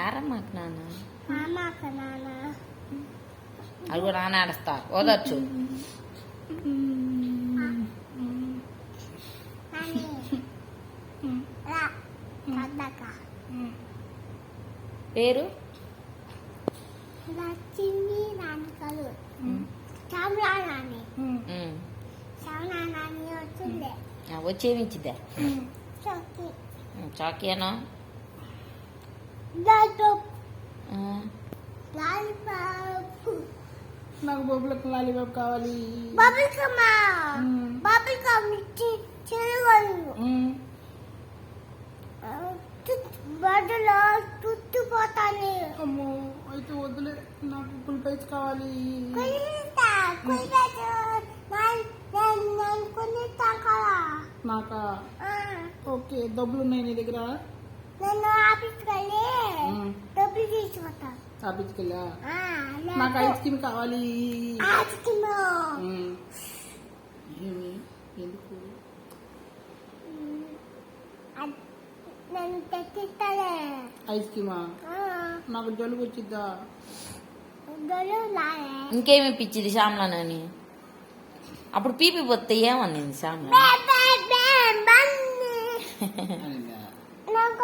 ఆరమ్మాకు నాన్న అది కూడా నాన్న ఆడస్తా ఓదచ్చు పేరు లక్ష్మి నాన్నకలు నాని వచ్చిందే వచ్చేమిచ్చిద్దా చొక్కి చాకియానా లాలీపాప్ నాకు బొబ్బులకు లాలీపాప్ కావాలి. బబుల్ కమ్ ఇచ్చి చెరుగలు బడులో తుట్టుపోతాను. అమ్మో అయితే వద్దులే, నాకు ఫుల్ పేజ్ కావాలి. నాకా ఓకే, డబ్బులు ఉన్నాయి నీ దగ్గర? నేను ఆఫీస్కి వెళ్ళి డబ్బులు తీసుకుంటా. ఆఫీస్కి వెళ్ళా? నాకు ఐస్ క్రీమ్ కావాలి. ఏమి ఎందుకు? నేను తెచ్చిస్తానే ఐస్ క్రీమా? నాకు జలుబు వచ్చిద్దా? ఇంకేమి పిచ్చిది శ్యామలానని అప్పుడు పీపీ పోతే ఏమనింది శ్యామల? అనిందా? నాకు